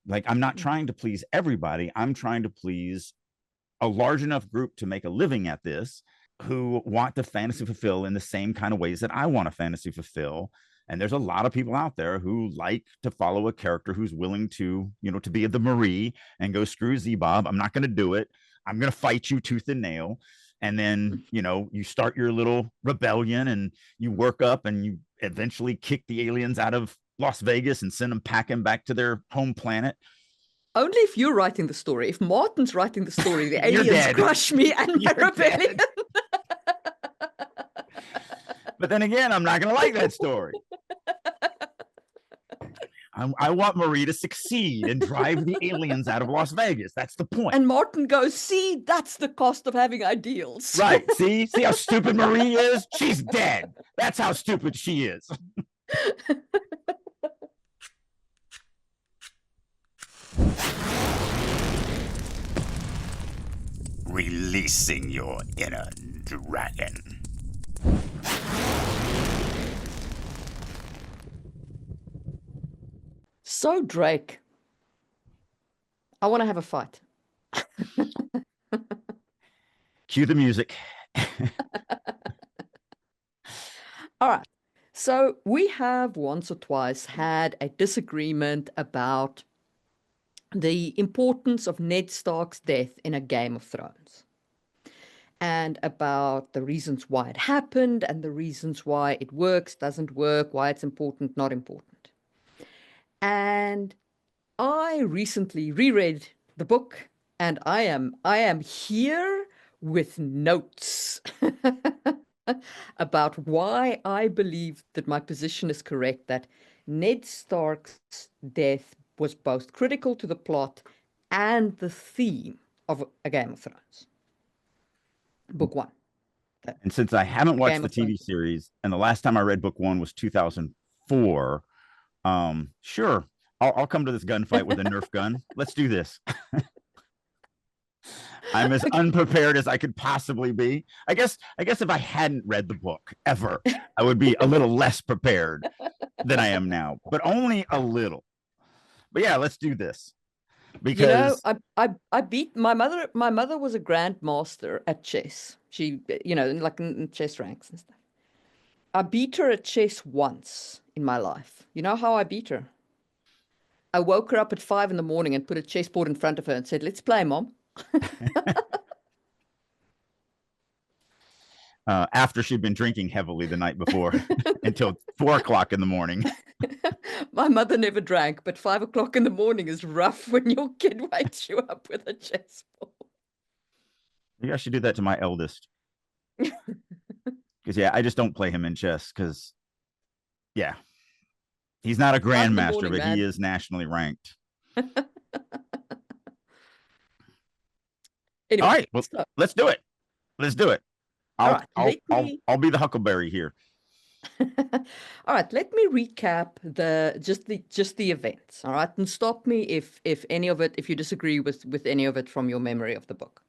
Like, I'm not trying to please everybody. I'm trying to please a large enough group to make a living at this, who want to fantasy fulfill in the same kind of ways that I want to fantasy fulfill. And there's a lot of people out there who like to follow a character who's willing to, to be the Marie and go, screw Zebob. I'm not going to do it. I'm going to fight you tooth and nail. And then, you start your little rebellion and you work up and you eventually kick the aliens out of Las Vegas and send them packing back to their home planet. Only if you're writing the story. If Martin's writing the story, the You're aliens dead. crush me and my You're rebellion. But then again, I'm not going to like that story. I want Marie to succeed and drive the aliens out of Las Vegas. That's the point. And Martin goes, see, that's the cost of having ideals. Right. See how stupid Marie is? She's dead. That's how stupid she is. Releasing your inner dragon. So, Drake, I want to have a fight. Cue the music. All right. So we have once or twice had a disagreement about the importance of Ned Stark's death in a Game of Thrones, and about the reasons why it happened and the reasons why it works, doesn't work, why it's important, not important. And I recently reread the book, and I am here with notes about why I believe that my position is correct, that Ned Stark's death was both critical to the plot and the theme of A Game of Thrones. Book one. And since I haven't watched the TV series, and the last time I read book one was 2004, sure, I'll come to this gunfight with a Nerf gun. Let's do this. I'm as unprepared as I could possibly be. I guess if I hadn't read the book ever, I would be a little less prepared than I am now, but only a little. But yeah, let's do this. Because I beat my mother. My mother was a grandmaster at chess. She, like in chess ranks and stuff. I beat her at chess once in my life. You know how I beat her? I woke her up at 5 a.m. and put a chessboard in front of her and said, "Let's play, Mom." After she'd been drinking heavily the night before until 4 o'clock in the morning. My mother never drank, but 5 o'clock in the morning is rough when your kid wakes you up with a chessboard. Maybe I should do that to my eldest. Because, I just don't play him in chess because, he's not a grandmaster, but he is nationally ranked. Anyway, all right, well, let's do it. Let's do it. I'll be the Huckleberry here. All right, let me recap just the events. All right, and stop me if any of it, if you disagree with any of it from your memory of the book.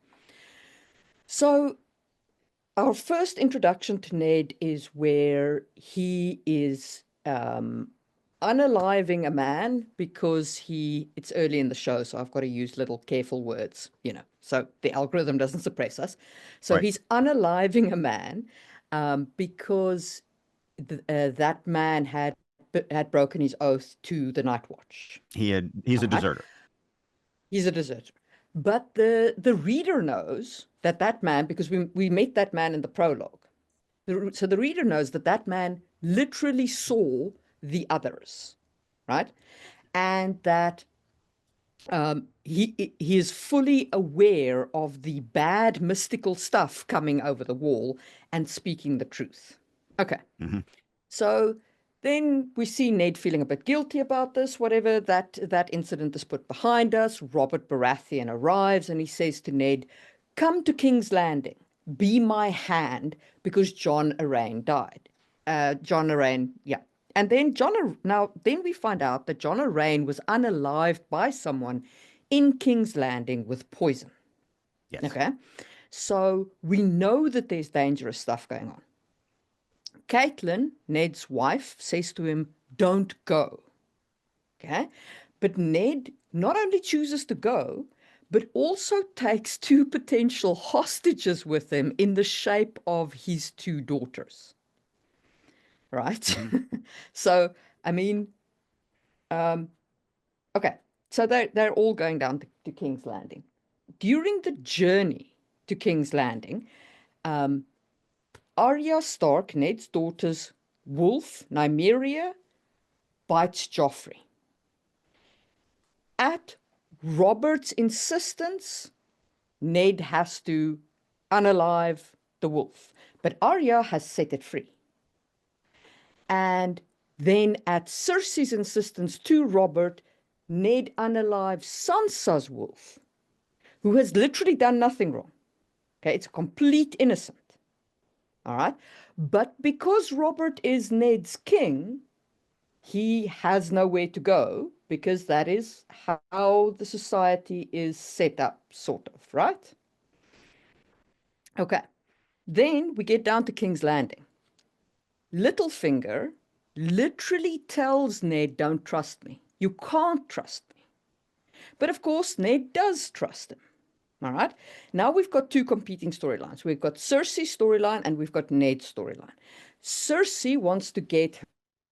So our first introduction to Ned is where he is unaliving a man because it's early in the show, so I've got to use little careful words, so the algorithm doesn't suppress us. So He's unaliving a man because that man had broken his oath to the Night Watch. He's a deserter. He's a deserter. But the reader knows that man, because we met that man in the prologue. So the reader knows that man literally saw the others, right? And that he is fully aware of the bad mystical stuff coming over the wall and speaking the truth. Okay. Mm-hmm. So then we see Ned feeling a bit guilty about this, whatever, that incident is put behind us. Robert Baratheon arrives and he says to Ned, "Come to King's Landing, be my hand, because Jon Arryn died." Jon Arryn, yeah. And then then we find out that Jon Arryn was unalived by someone in King's Landing with poison. Yes. Okay. So we know that there's dangerous stuff going on. Catelyn, Ned's wife, says to him, "Don't go." Okay. But Ned not only chooses to go, but also takes two potential hostages with him in the shape of his two daughters. Right? Mhm. So, I mean, okay. So they're all going down to King's Landing. During the journey to King's Landing, Arya Stark, Ned's daughter's wolf, Nymeria, bites Joffrey. At Robert's insistence, Ned has to unalive the wolf, but Arya has set it free. And then at Cersei's insistence to Robert, Ned unalives Sansa's wolf, who has literally done nothing wrong. Okay, it's a complete innocent. All right. But because Robert is Ned's king, he has nowhere to go because that is how the society is set up, sort of, right? Okay. Then we get down to King's Landing. Littlefinger literally tells Ned, don't trust me. You can't trust me. But of course, Ned does trust him. All right. Now we've got two competing storylines. We've got Cersei's storyline and we've got Ned's storyline. Cersei wants to get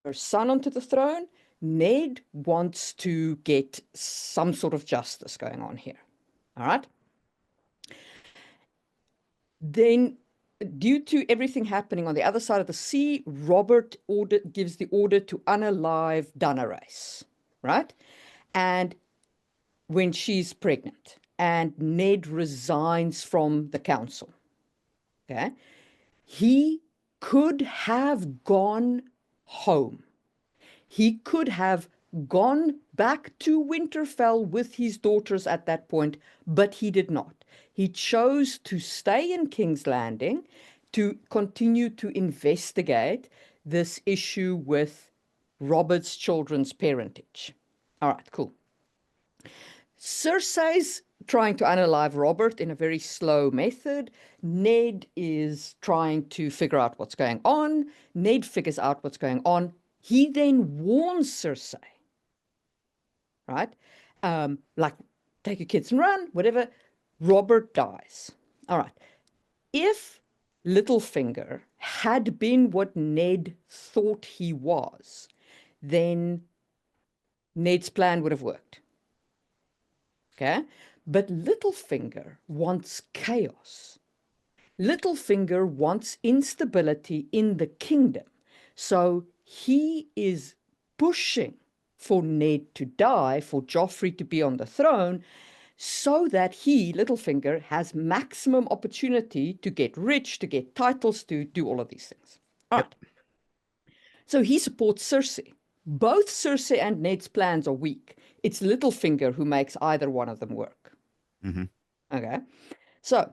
her son onto the throne. Ned wants to get some sort of justice going on here. All right. Then, due to everything happening on the other side of the sea, Robert gives the order to unalive Daenerys, right? And when she's pregnant, and Ned resigns from the council. Okay, he could have gone home. He could have gone back to Winterfell with his daughters at that point, but he did not. He chose to stay in King's Landing to continue to investigate this issue with Robert's children's parentage. All right, cool. Cersei's trying to unalive Robert in a very slow method. Ned is trying to figure out what's going on. Ned figures out what's going on. He then warns Cersei, right? Like, take your kids and run, whatever. Robert dies. All right. If Littlefinger had been what Ned thought he was, then Ned's plan would have worked. Okay? But Littlefinger wants chaos. Littlefinger wants instability in the kingdom. So he is pushing for Ned to die, for Joffrey to be on the throne, so that he, Littlefinger, has maximum opportunity to get rich, to get titles, to do all of these things. All right. So he supports Cersei. Both Cersei and Ned's plans are weak. It's Littlefinger who makes either one of them work. Mm-hmm. Okay. So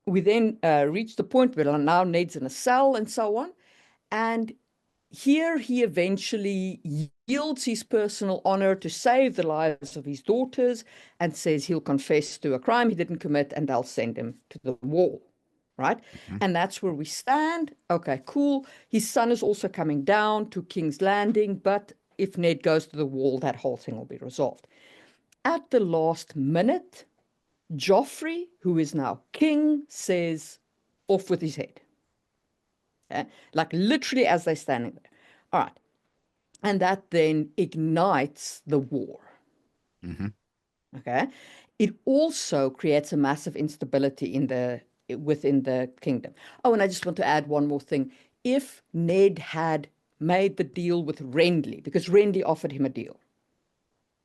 we then reach the point where now Ned's in a cell and so on. And here he eventually yields his personal honor to save the lives of his daughters and says he'll confess to a crime he didn't commit and they'll send him to the wall, right? Mm-hmm. And that's where we stand. Okay, cool. His son is also coming down to King's Landing, but if Ned goes to the wall, that whole thing will be resolved. At the last minute, Joffrey, who is now king, says, off with his head. Okay? Like literally as they're standing there. All right. And that then ignites the war. Mm-hmm. Okay. It also creates a massive instability within the kingdom. Oh, and I just want to add one more thing. If Ned had made the deal with Renly, because Renly offered him a deal,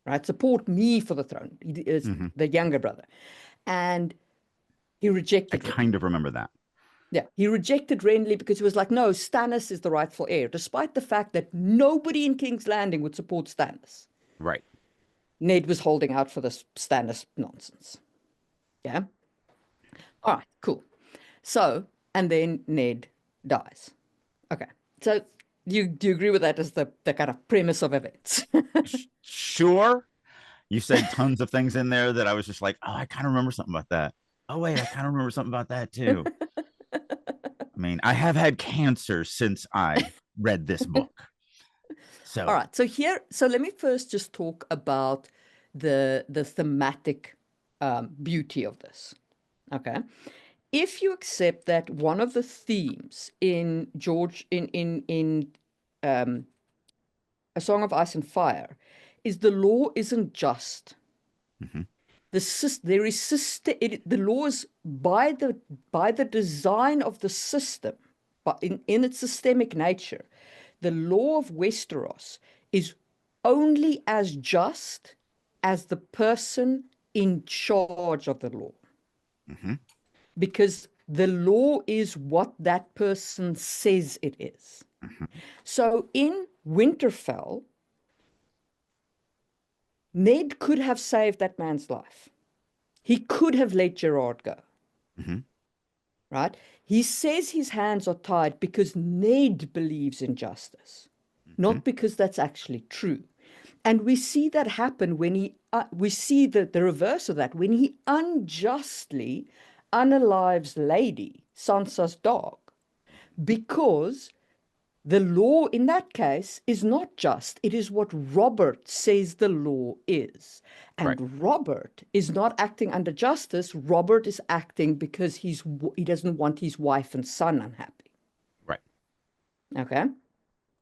right? Support me for the throne. He is the younger brother. And he rejected I kind of remember that. Yeah, he rejected Renly because he was like, no, Stannis is the rightful heir, despite the fact that nobody in King's Landing would support Stannis. Right. Ned was holding out for this Stannis nonsense. Yeah? All right, cool. So, and then Ned dies. Okay, so do you agree with that as the kind of premise of events? Sure. You said tons of things in there that I was just like, oh, I kind of remember something about that. Oh, wait, I kind of remember something about that too. I mean, I have had cancer since I read this book. So, All right. So let me first just talk about the thematic beauty of this. Okay. If you accept that one of the themes in um, A Song of Ice and Fire is the law isn't just. mhm, There is the law is by the design of the system, but in its systemic nature, the law of Westeros is only as just as the person in charge of the law, mhm, because the law is what that person says it is. mhm. So in Winterfell, Ned could have saved that man's life. He could have let Gerard go, Mhm. right? He says his hands are tied because Ned believes in justice, Mhm. not because that's actually true. And we see that happen when we see the reverse of that, when he unjustly unalives Lady, Sansa's dog, because the law in that case is not just. It is what Robert says the law is. Right. And Robert is not acting under justice. Robert is acting because he doesn't want his wife and son unhappy. Right. Okay?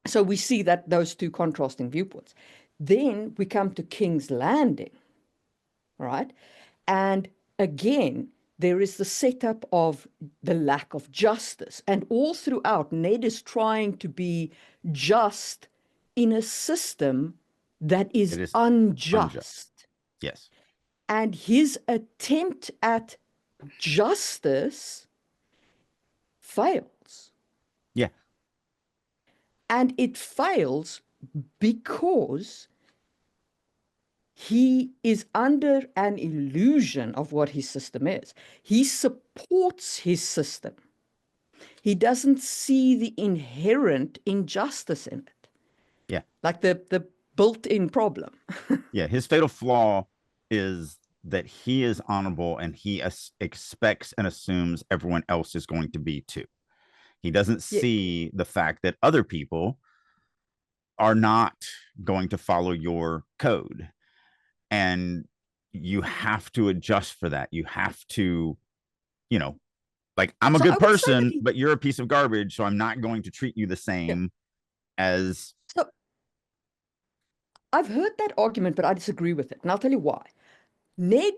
So we see that those two contrasting viewpoints. Then we come to King's Landing, right? And again, there is the setup of the lack of justice. And all throughout, Ned is trying to be just in a system that is It is unjust. unjust. Yes. And his attempt at justice fails. Yeah. And it fails because he is under an illusion of what his system is. He supports his system. He doesn't see the inherent injustice in it. Yeah. Like the built-in problem. Yeah. His fatal flaw is that he is honorable and he expects and assumes everyone else is going to be too. He doesn't Yeah. see the fact that other people are not going to follow your code. And you have to adjust for that. You have to, you know, like, I'm a So I good would say that person, but you're a piece of garbage. So I'm not going to treat you the same as. So I've heard that argument, but I disagree with it. And I'll tell you why. Ned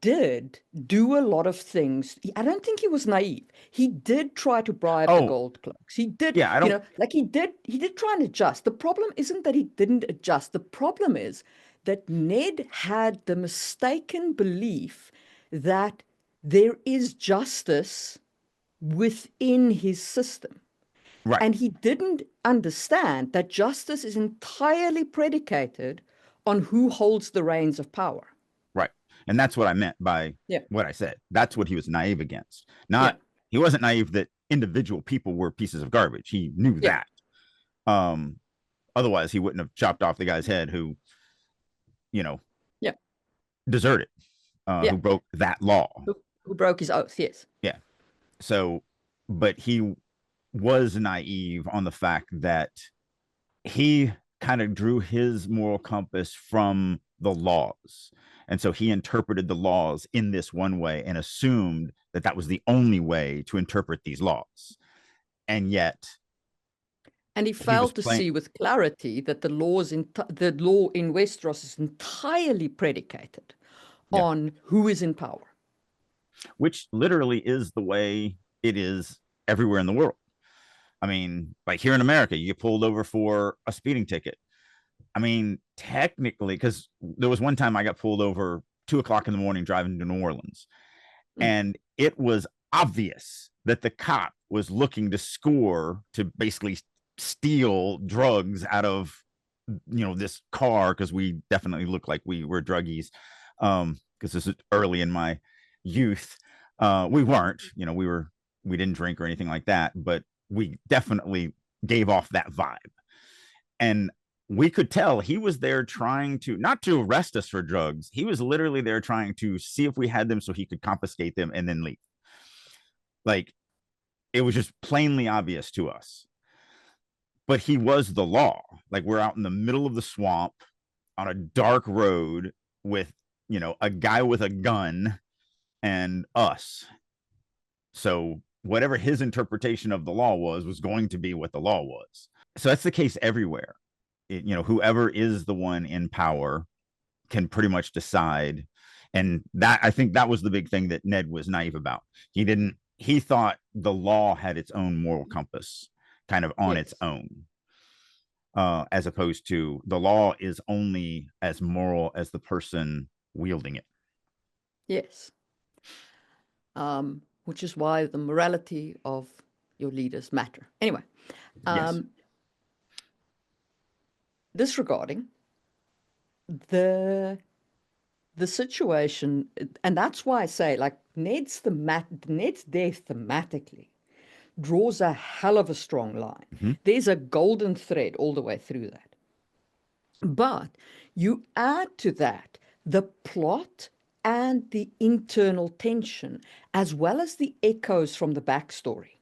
did do a lot of things. I don't think he was naive. He did try to bribe the Oh, gold cloaks. He did, yeah, I don't. like he did try and adjust. The problem isn't that he didn't adjust. The problem is that Ned had the mistaken belief that there is justice within his system. Right. And he didn't understand that justice is entirely predicated on who holds the reins of power. Right. And that's what I meant by Yeah. what I said. That's what he was naive against. Not, Yeah. he wasn't naive that individual people were pieces of garbage. He knew Yeah. that. Otherwise, he wouldn't have chopped off the guy's head who, you know, Yeah. deserted, Yeah. who broke that law. Who broke his oath, yes. Yeah. So, but he was naive on the fact that he kind of drew his moral compass from the laws. And so he interpreted the laws in this one way and assumed that that was the only way to interpret these laws. And yet, and he failed to see with clarity that the law in Westeros is entirely predicated on who is in power. Which literally is the way it is everywhere in the world. I mean, like here in America, you get pulled over for a speeding ticket. I mean, technically, because there was one time I got pulled over 2:00 in the morning driving to New Orleans, and it was obvious that the cop was looking to score to basically steal drugs out of, this car, because we definitely looked like we were druggies. Because this is early in my youth. We weren't, we didn't drink or anything like that, but we definitely gave off that vibe. And we could tell he was there trying to, not to arrest us for drugs. He was literally there trying to see if we had them so he could confiscate them and then leave. Like, it was just plainly obvious to us. but he was the law. Like, we're out in the middle of the swamp on a dark road with, a guy with a gun and us. So whatever his interpretation of the law was going to be what the law was. So that's the case everywhere. Whoever is the one in power can pretty much decide. And that, I think that was the big thing that Ned was naive about. He thought the law had its own moral compass kind of on its own, as opposed to the law is only as moral as the person wielding it. Yes. Which is why the morality of your leaders matter. Anyway, Yes. disregarding the situation, and that's why I say, like, Ned's death thematically draws a hell of a strong line. Mhm. There's a golden thread all the way through that. But you add to that the plot and the internal tension, as well as the echoes from the backstory.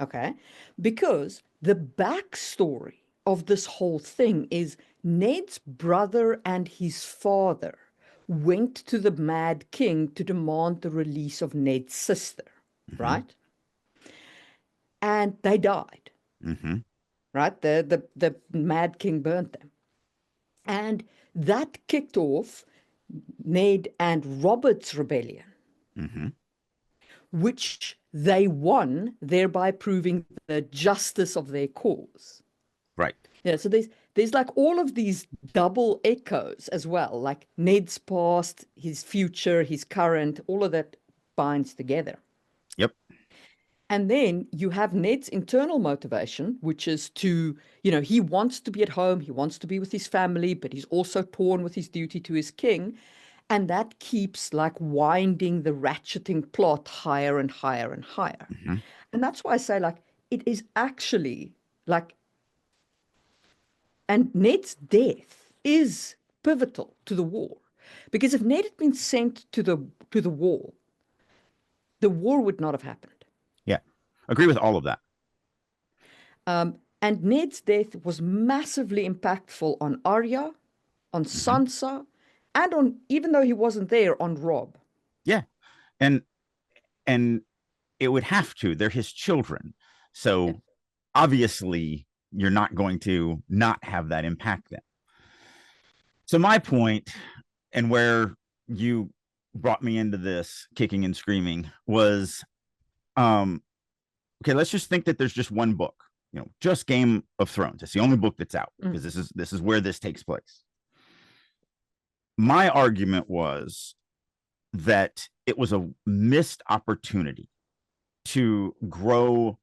Okay? Because the backstory of this whole thing is Ned's brother and his father went to the Mad King to demand the release of Ned's sister, right? And they died, right? The Mad King burnt them. And that kicked off Ned and Robert's rebellion, which they won, thereby proving the justice of their cause. Right. Yeah, so there's like all of these double echoes as well, like Ned's past, his future, his current, all of that binds together. Yep. And then you have Ned's internal motivation, which is to, he wants to be at home, he wants to be with his family, but he's also torn with his duty to his king. And that keeps like winding the ratcheting plot higher and higher and higher. And that's why I say, like, it is actually like, and Ned's death is pivotal to the war. Because if Ned had been sent to the wall, the war would not have happened. Yeah. Agree with all of that. And Ned's death was massively impactful on Arya, on Sansa, and on, even though he wasn't there, on Robb. Yeah. And it would have to. They're his children. So obviously you're not going to not have that impact them. So my point, and where you brought me into this kicking and screaming, was okay, let's just think that there's just one book, just Game of Thrones. It's the only book that's out, because this is where this takes place. My argument was that it was a missed opportunity to grow,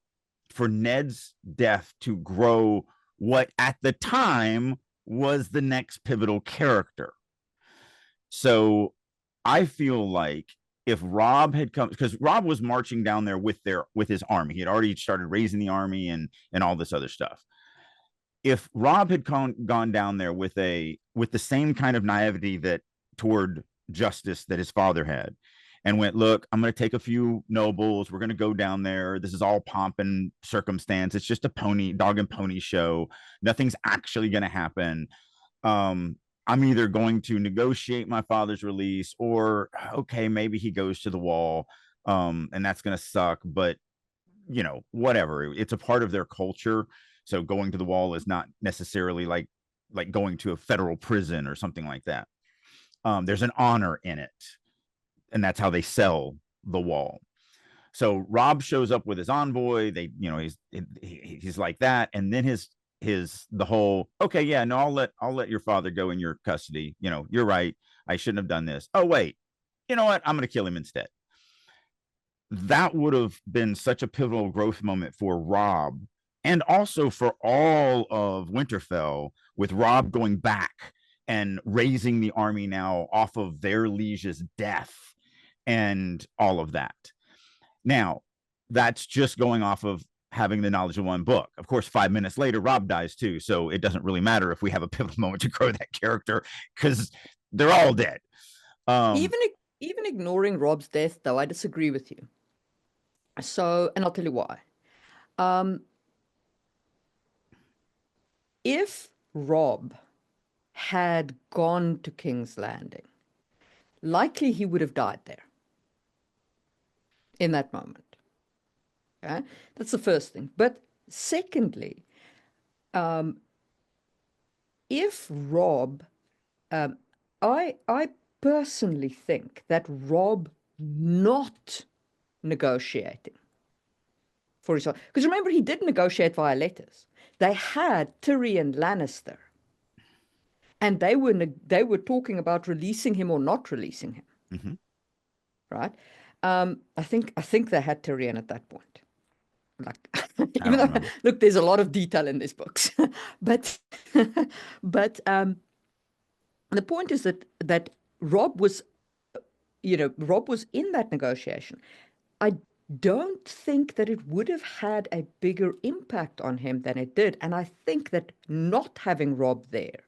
for Ned's death to grow what at the time was the next pivotal character. So I feel like if Robb had come, because Robb was marching down there with his army, he had already started raising the army and all this other stuff. If Robb had gone down there with the same kind of naivety that toward justice that his father had, and went, look, I'm going to take a few nobles, we're going to go down there, this is all pomp and circumstance, it's just a dog and pony show, nothing's actually going to happen, I'm either going to negotiate my father's release, or okay, maybe he goes to the wall, and that's going to suck, but whatever, it's a part of their culture. So going to the wall is not necessarily like going to a federal prison or something like that. There's an honor in it, and that's how they sell the wall. So Robb shows up with his envoy. He's like that, and then the whole, okay, yeah, no, I'll let your father go in your custody. You're right, I shouldn't have done this. Oh wait, you know what? I'm going to kill him instead. That would have been such a pivotal growth moment for Robb, and also for all of Winterfell, with Robb going back and raising the army now off of their liege's death and all of that. Now, that's just going off of having the knowledge of one book. Of course, 5 minutes later, Robb dies too, so it doesn't really matter if we have a pivotal moment to grow that character, because they're all dead. Even ignoring Robb's death, though, I disagree with you. So, and I'll tell you why. if Robb had gone to King's Landing, likely he would have died there in that moment. Okay? That's the first thing. But secondly, if Robb, I personally think that Robb not negotiating for his, because remember, he did negotiate via letters. They had Tyrion Lannister, and they were talking about releasing him or not releasing him. Mm-hmm. Right? I think they had Tyrion at that point. Like, even though, remember. look, there's a lot of detail in these books, but the point is that Robb was, Robb was in that negotiation. I don't think that it would have had a bigger impact on him than it did, and I think that not having Robb there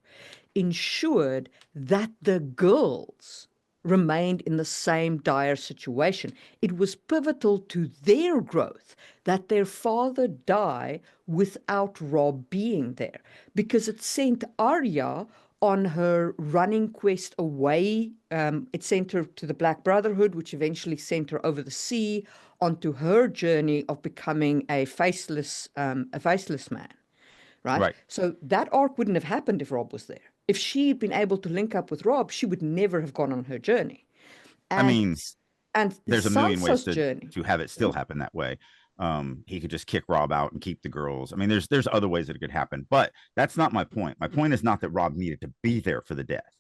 ensured that the girls remained in the same dire situation. It was pivotal to their growth that their father die without Robb being there, because it sent Arya on her running quest away. It sent her to the Black Brotherhood, which eventually sent her over the sea onto her journey of becoming a faceless man. Right? So that arc wouldn't have happened if Robb was there. If she'd been able to link up with Robb, she would never have gone on her journey. And there's a million ways to have it still happen that way. He could just kick Robb out and keep the girls. I mean, there's other ways that it could happen, but that's not my point. My point is not that Robb needed to be there for the death.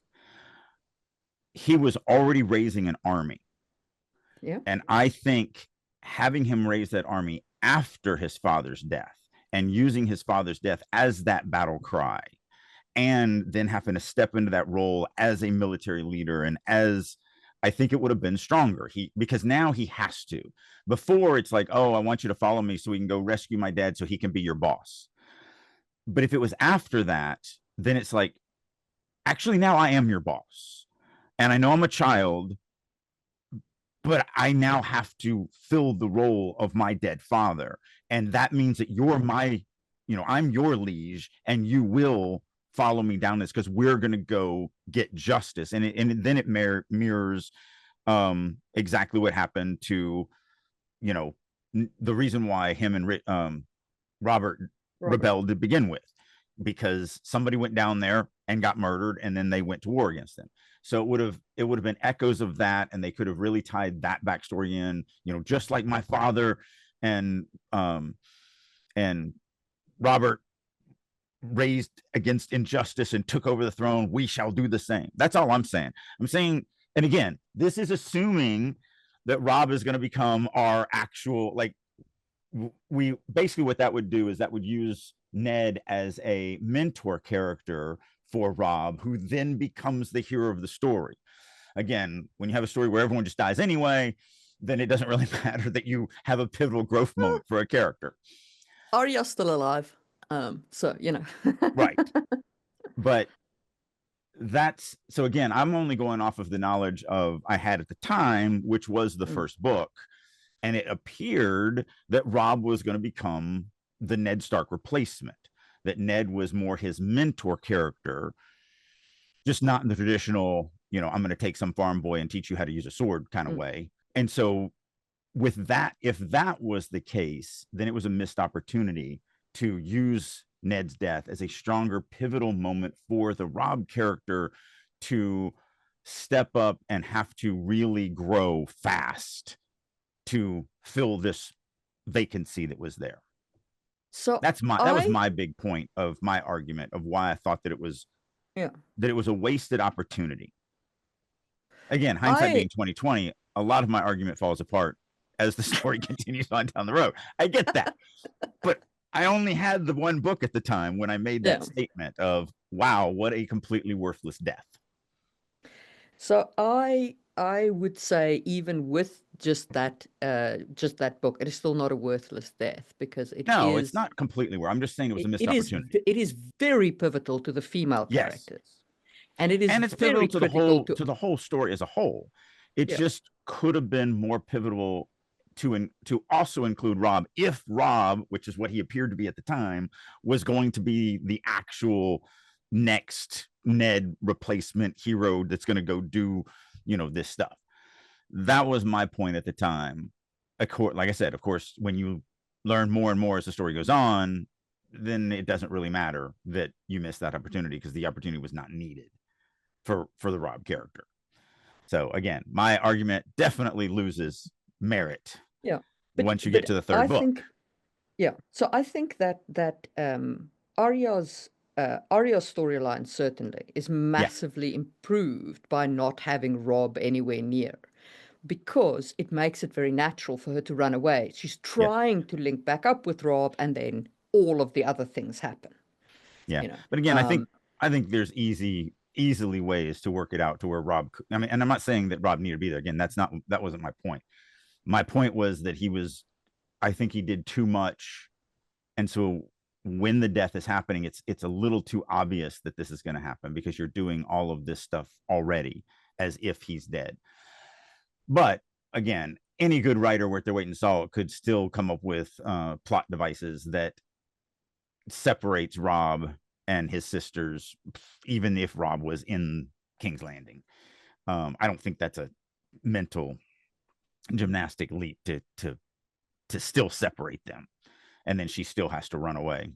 He was already raising an army. Yeah. And I think having him raise that army after his father's death and using his father's death as that battle cry, and then having to step into that role as a military leader, and as I think it would have been stronger. Because now he has to. Before, it's like, oh, I want you to follow me so we can go rescue my dad so he can be your boss. But if it was after that, then it's like, actually, now I am your boss. And I know I'm a child, but I now have to fill the role of my dead father. And that means that you're I'm your liege, and you will follow me down this, because we're going to go get justice. And then it mirrors exactly what happened to, the reason why him and Robert rebelled to begin with, because somebody went down there and got murdered, and then they went to war against them. So it would have been echoes of that, and they could have really tied that backstory in, just like my father and Robert raised against injustice and took over the throne, we shall do the same. That's all I'm saying. I'm saying, and again, this is assuming that Robb is going to become our actual, like, we basically, what that would do is that would use Ned as a mentor character for Robb, who then becomes the hero of the story. Again, when you have a story where everyone just dies anyway, then it doesn't really matter that you have a pivotal growth moment for a character. Arya's still alive. So, Right. But that's, so again, I'm only going off of the knowledge I had at the time, which was the first book. And it appeared that Robb was going to become the Ned Stark replacement, that Ned was more his mentor character, just not in the traditional, I'm going to take some farm boy and teach you how to use a sword kind of way. And so with that, if that was the case, then it was a missed opportunity to use Ned's death as a stronger pivotal moment for the Robb character to step up and have to really grow fast to fill this vacancy that was there. So that was my big point of my argument of why I thought that it was a wasted opportunity. Again, hindsight being 2020, a lot of my argument falls apart as the story continues on down the road. I get that. But I only had the one book at the time when I made that statement of, wow, what a completely worthless death. So I would say, even with just that book, it is still not a worthless death, because it's not completely worth. I'm just saying it was a missed opportunity. It is very pivotal to the female characters. And it's pivotal to the whole story as a whole. It just could have been more pivotal to also include Robb, if Robb, which is what he appeared to be at the time, was going to be the actual next Ned replacement hero that's going to go do, this stuff. That was my point at the time. Like I said, of course, when you learn more and more as the story goes on, then it doesn't really matter that you missed that opportunity, because the opportunity was not needed for the Robb character. So again, my argument definitely loses merit. Yeah. Once you get to the third book. So I think that Arya's storyline certainly is massively improved by not having Robb anywhere near, because it makes it very natural for her to run away. She's trying to link back up with Robb, and then all of the other things happen. Yeah. But again, I think there's easily ways to work it out to where Robb, and I'm not saying that Robb needed to be there. Again, that wasn't my point. My point was that I think he did too much. And so when the death is happening, it's a little too obvious that this is going to happen, because you're doing all of this stuff already as if he's dead. But again, any good writer worth their weight in salt could still come up with plot devices that separates Robb and his sisters, even if Robb was in King's Landing. I don't think that's a mental gymnastic leap to still separate them, and then she still has to run away.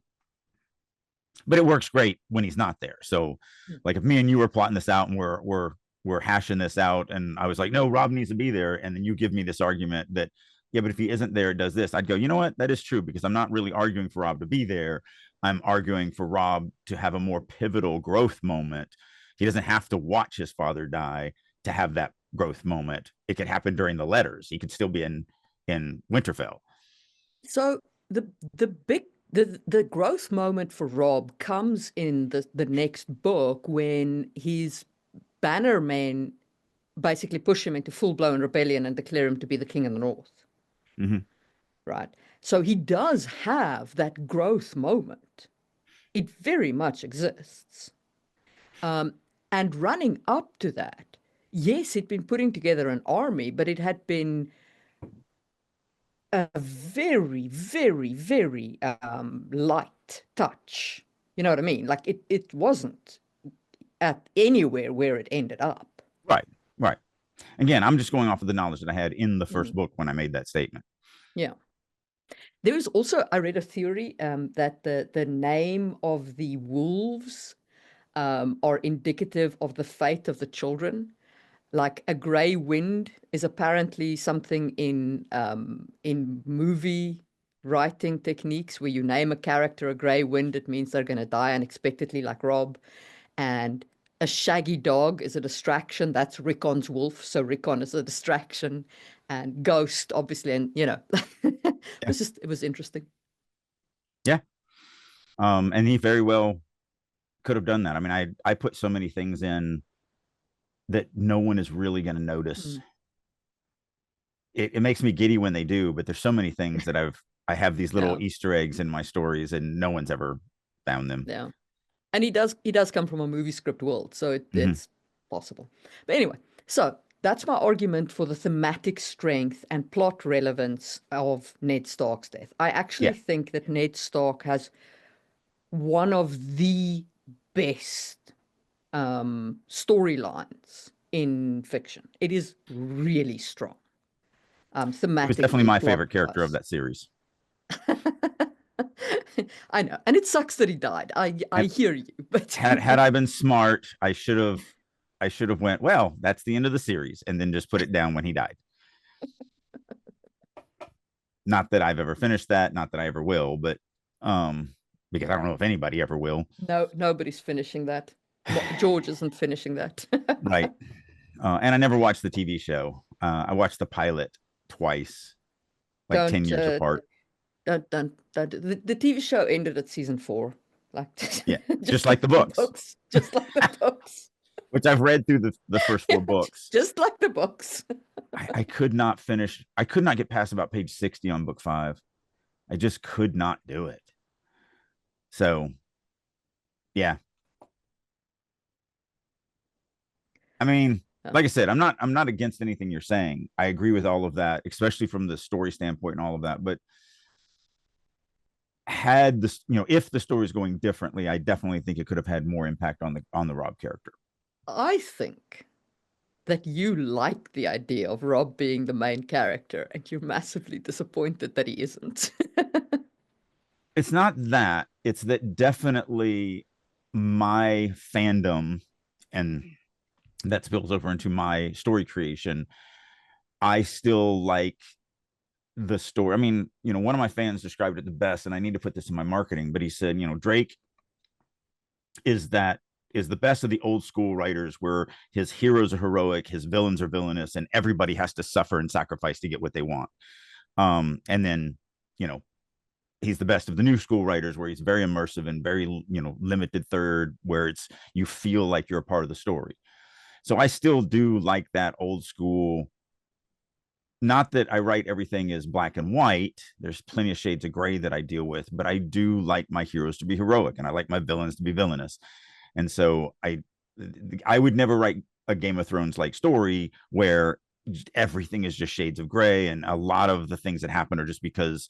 But it works great when he's not there. So like if me and you were plotting this out and we're hashing this out, and I was like, no, Robb needs to be there, and then you give me this argument that, yeah, but if he isn't there, it does this, I'd go, you know what, that is true, because I'm not really arguing for Robb to be there. I'm arguing for Robb to have a more pivotal growth moment. He doesn't have to watch his father die to have that growth moment. It could happen during the letters. He could still be in Winterfell. So the growth moment for Robb comes in the next book, when his bannermen basically push him into full-blown rebellion and declare him to be the king of the North. Mm-hmm. Right. So he does have that growth moment. It very much exists. And running up to that, yes, he'd been putting together an army, but it had been a very, very, very light touch. You know what I mean? Like it wasn't at anywhere where it ended up. Right. Again, I'm just going off of the knowledge that I had in the first book when I made that statement. Yeah. There was also, I read a theory that the name of the wolves are indicative of the fate of the children. Like a gray wind is apparently something in movie writing techniques where you name a character a gray wind, it means they're going to die unexpectedly, like Robb. And a shaggy dog is a distraction. That's Rickon's wolf. So Rickon is a distraction, and Ghost, obviously. And, it was interesting. Yeah. And he very well could have done that. I mean, I put so many things in that no one is really going to notice. It makes me giddy when they do, but there's so many things that I have these little Easter eggs in my stories, and no one's ever found them. Yeah. And he does come from a movie script world, so it's possible. But anyway, so that's my argument for the thematic strength and plot relevance of Ned Stark's death. I actually think that Ned Stark has one of the best storylines in fiction. It is really strong. Thematic. It's definitely my favorite character of that series. I know, and it sucks that he died. I hear you, but had I been smart, I should have went, well, that's the end of the series, and then just put it down when he died. Not that I've ever finished that, not that I ever will, but because I don't know if anybody ever will. No, nobody's finishing that. George isn't finishing that. Right. And I never watched the TV show. I watched the pilot twice, like 10 years apart. The TV show ended at season 4. Like just like the books. Just like the books. Which I've read through the first 4 books. Just like the books. I could not get past about page 60 on book 5. I just could not do it. So, yeah. I mean, like I said, I'm not against anything you're saying. I agree with all of that, especially from the story standpoint and all of that. But had this, if the story is going differently, I definitely think it could have had more impact on the Rob character. I think that you like the idea of Rob being the main character, and you're massively disappointed that he isn't. It's not that. It's that definitely my fandom, and that spills over into my story creation. I still like the story. I mean, one of my fans described it the best, and I need to put this in my marketing, but he said, Drake is the best of the old school writers where his heroes are heroic, his villains are villainous, and everybody has to suffer and sacrifice to get what they want. And then, he's the best of the new school writers where he's very immersive and very, limited third, where you feel like you're a part of the story. So I still do like that old school. Not that I write everything as black and white. There's plenty of shades of gray that I deal with, but I do like my heroes to be heroic and I like my villains to be villainous. And so I would never write a Game of Thrones like story where everything is just shades of gray and a lot of the things that happen are just because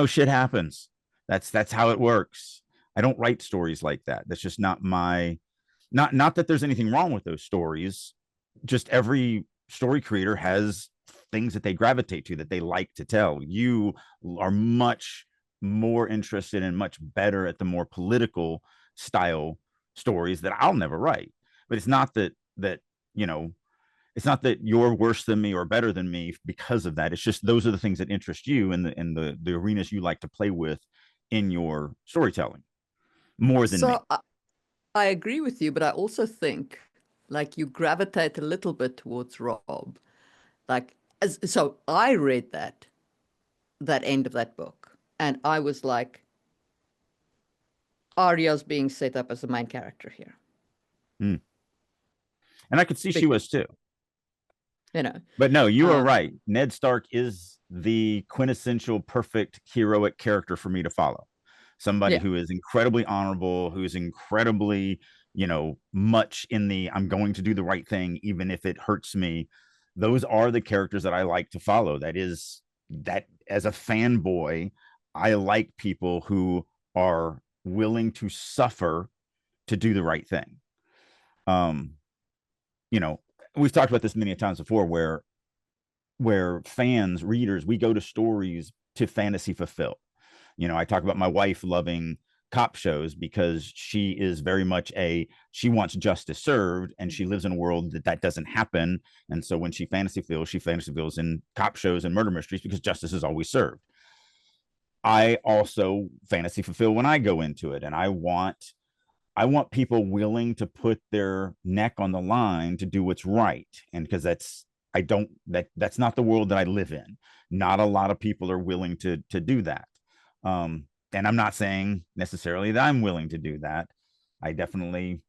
shit happens. That's how it works. I don't write stories like that. That's just not my not that there's anything wrong with those stories. Just every story creator has things that they gravitate to that they like to tell. You are much more interested and much better at the more political style stories that I'll never write. But it's not that it's not that you're worse than me or better than me because of that. It's just those are the things that interest you and the arenas you like to play with in your storytelling more than me. So I agree with you, but I also think like you gravitate a little bit towards Rob. Like, so I read that end of that book, and I was like, Arya's being set up as the main character here. And I could see she was too. But no, you are right. Ned Stark is the quintessential perfect heroic character for me to follow. Somebody who is incredibly honorable, who is incredibly, much in the I'm going to do the right thing, even if it hurts me. Those are the characters that I like to follow. That as a fanboy, I like people who are willing to suffer to do the right thing. We've talked about this many times before where fans, readers, we go to stories to fantasy fulfill. I talk about my wife loving cop shows because she is very much she wants justice served and she lives in a world that doesn't happen. And so when she fantasy feels in cop shows and murder mysteries because justice is always served. I also fantasy fulfill when I go into it, and I want people willing to put their neck on the line to do what's right. And because that's not the world that I live in. Not a lot of people are willing to do that. And I'm not saying necessarily that I'm willing to do that. I definitely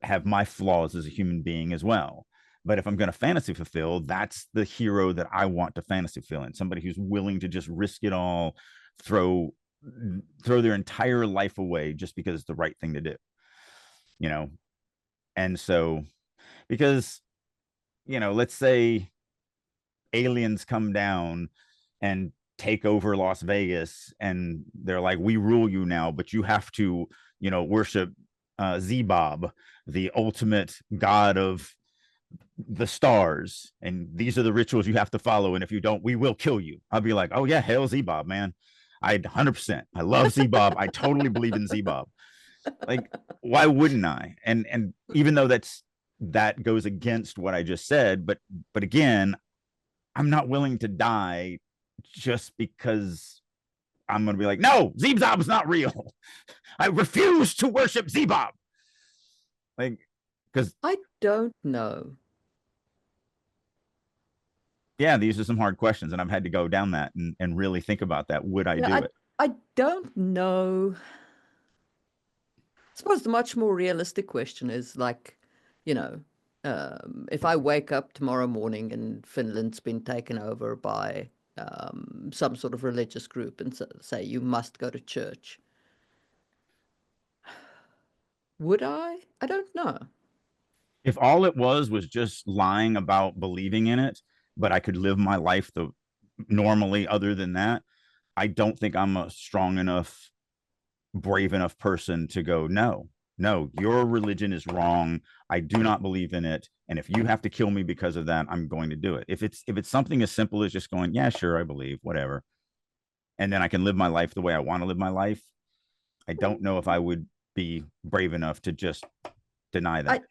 have my flaws as a human being as well. But if I'm going to fantasy fulfill, that's the hero that I want to fantasy fulfill in. Somebody who's willing to just risk it all, throw their entire life away just because it's the right thing to do. And so because let's say aliens come down and take over Las Vegas and they're like, we rule you now, but you have to worship Zebob, the ultimate god of the stars, and these are the rituals you have to follow, and if you don't, we will kill you. I'll be like, oh yeah, hail Zebob, man. 100%. I love Zebob. I totally believe in Zebob. Like, why wouldn't I? And even though that goes against what I just said, but again, I'm not willing to die just because I'm going to be like, no, Zebob's not real. I refuse to worship Zebob. Like, because I don't know. Yeah, these are some hard questions, and I've had to go down that and really think about that. Would I do it? I don't know. I suppose the much more realistic question is like, if I wake up tomorrow morning and Finland's been taken over by some sort of religious group and say you must go to church, would I? I don't know. If all it was just lying about believing in it, but I could live my life normally other than that, I don't think I'm a strong enough, brave enough person to go, no, no, your religion is wrong. I do not believe in it. And if you have to kill me because of that, I'm going to do it. If it's something as simple as just going, yeah, sure, I believe, whatever. And then I can live my life the way I want to live my life. I don't know if I would be brave enough to just deny that.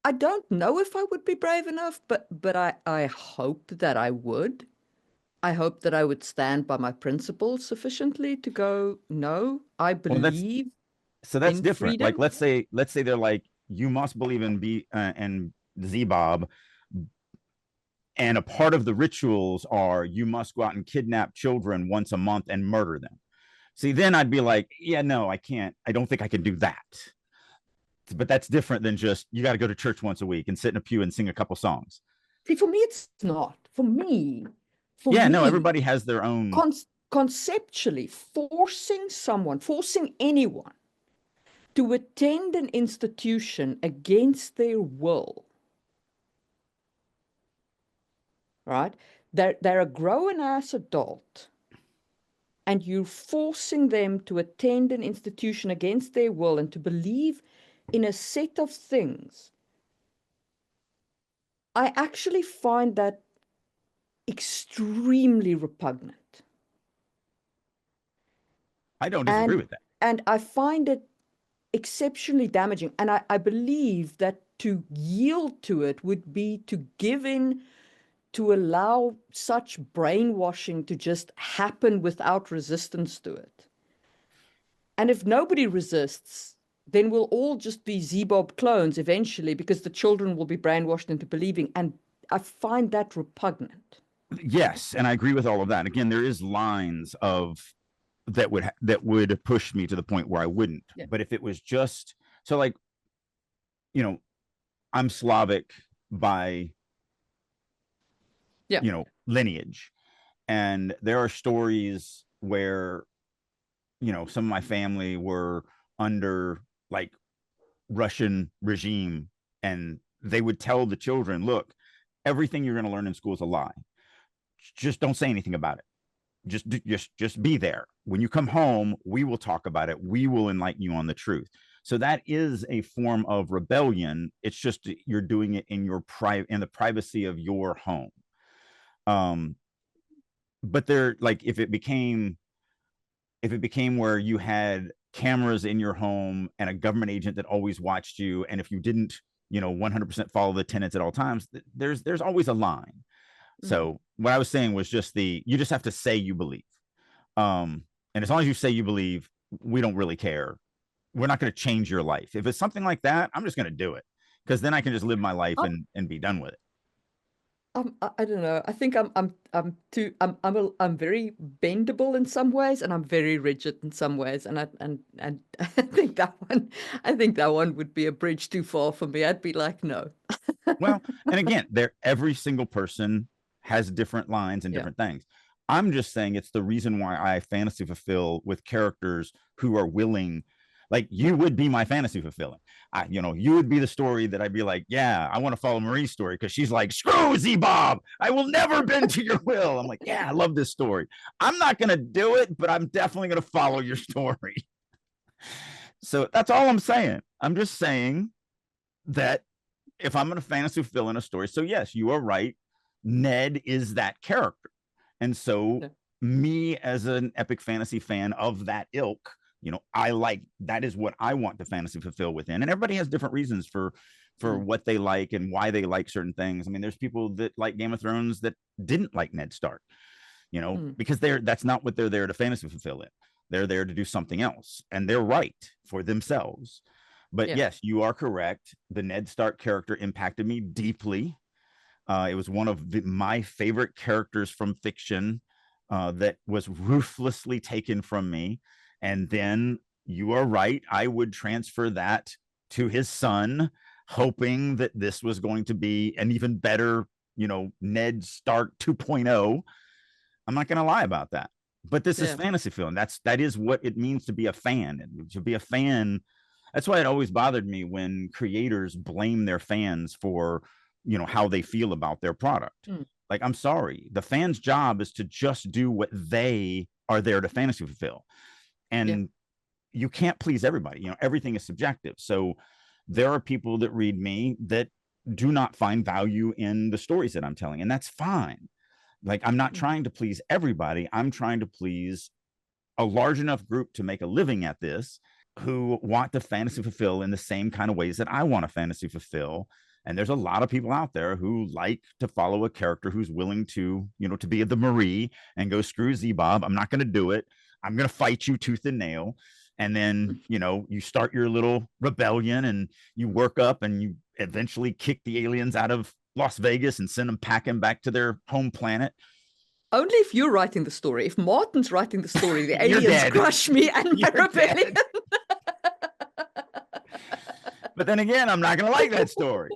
I don't know if I would be brave enough, but I hope that I would. I hope that I would stand by my principles sufficiently to go, no, I Well, believe that's in different. Like, freedom. let's say they're like, you must believe in and Zebob, and a part of the rituals are you must go out and kidnap children once a month and murder them. See, then I'd be like, yeah, no, I can't. I don't think I can do that. But that's different than just you got to go to church once a week and sit in a pew and sing a couple songs. See, for me, it's not. For Yeah, no, me, everybody has their own. Conceptually, forcing anyone to attend an institution against their will, right? They're a grown-ass adult, and you're forcing them to attend an institution against their will and to believe in a set of things. I actually find that extremely repugnant. I don't disagree with that. And I find it exceptionally damaging. And I believe that to yield to it would be to give in, to allow such brainwashing to just happen without resistance to it. And if nobody resists, then we'll all just be Zebob clones eventually, because the children will be brainwashed into believing. And I find that repugnant. Yes, and I agree with all of that. Again, there is lines of that would push me to the point where I wouldn't. Yeah. But if it was just so, like, I'm Slavic by lineage, and there are stories where some of my family were under like Russian regime, and they would tell the children, look, everything you're going to learn in school is a lie. Just don't say anything about it. Just be there. When you come home, we will talk about it. We will enlighten you on the truth. So that is a form of rebellion. It's just you're doing it in the privacy of your home. But they're like, if it became where you had cameras in your home and a government agent that always watched you, and if you didn't 100% follow the tenets at all times, there's always a line. So what I was saying was just you just have to say you believe. And as long as you say you believe, we don't really care. We're not going to change your life. If it's something like that, I'm just going to do it, because then I can just live my life and be done with it. I don't know. I think I'm very bendable in some ways, and I'm very rigid in some ways. And I think that one would be a bridge too far for me. I'd be like, no. Well, and again, every single person has different lines and different things. I'm just saying it's the reason why I fantasy fulfill with characters who are willing. Like, you would be my fantasy fulfilling. You would be the story that I'd be like, yeah, I want to follow Marie's story, because she's like, screw Zebob, I will never bend to your will. I'm like, yeah, I love this story. I'm not going to do it, but I'm definitely going to follow your story. So that's all I'm saying. I'm just saying that if I'm going to fantasy fulfill in a story, so yes, you are right. Ned is that character. And so me, as an epic fantasy fan of that ilk, I like, that is what I want to fantasy fulfill within. And everybody has different reasons for what they like and why they like certain things. I mean, there's people that like Game of Thrones that didn't like Ned Stark, because that's not what they're there to fantasy fulfill it. They're there to do something else, and they're right for themselves. But yes, you are correct. The Ned Stark character impacted me deeply. It was one of my favorite characters from fiction that was ruthlessly taken from me. And then you are right. I would transfer that to his son, hoping that this was going to be an even better, Ned Stark 2.0. I'm not going to lie about that. But this is fantasy film. That is what it means to be a fan. And to be a fan, That's why it always bothered me when creators blame their fans for, how they feel about their product. Like, I'm sorry, the fans' job is to just do what they are there to fantasy fulfill. And you can't please everybody. Everything is subjective. So there are people that read me that do not find value in the stories that I'm telling, and that's fine. Like, I'm not trying to please everybody. I'm trying to please a large enough group to make a living at this, who want to fantasy fulfill in the same kind of ways that I want to fantasy fulfill. And there's a lot of people out there who like to follow a character who's willing to, to be the Marie and go, screw Z-Bob, I'm not going to do it. I'm going to fight you tooth and nail. And then, you start your little rebellion and you work up and you eventually kick the aliens out of Las Vegas and send them packing back to their home planet. Only if you're writing the story. If Martin's writing the story, the You're aliens dead. crush me and my You're rebellion. But then again, I'm not going to like that story.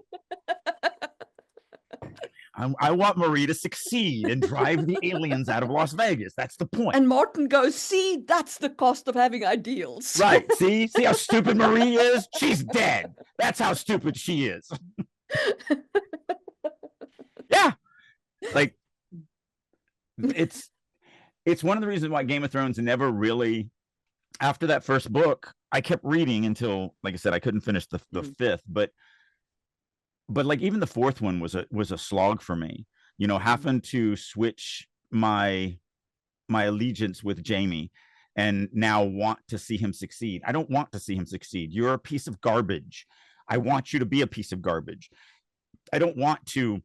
I want Marie to succeed and drive the aliens out of Las Vegas. That's the point. And Martin goes, see, that's the cost of having ideals. Right. See how stupid Marie is? She's dead. That's how stupid she is. Yeah. Like, it's one of the reasons why Game of Thrones never really, after that first book, I kept reading until, like I said, I couldn't finish the fifth, but like even the fourth one was a slog for me, having to switch my allegiance with Jaime and now want to see him succeed. I don't want to see him succeed. You're a piece of garbage. I want you to be a piece of garbage. I don't want to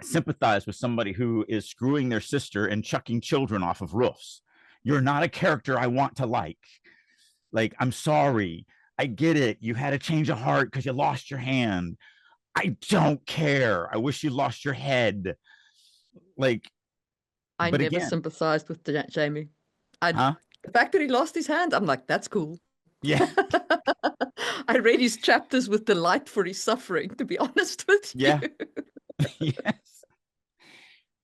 sympathize with somebody who is screwing their sister and chucking children off of roofs. You're not a character I want to like. Like, I'm sorry. I get it. You had a change of heart because you lost your hand. I don't care. I wish you lost your head. Like, I but never again, sympathized with Jaime. huh? The fact that he lost his hand, I'm like, that's cool. Yeah. I read his chapters with delight for his suffering, to be honest with you. Yeah. Yes.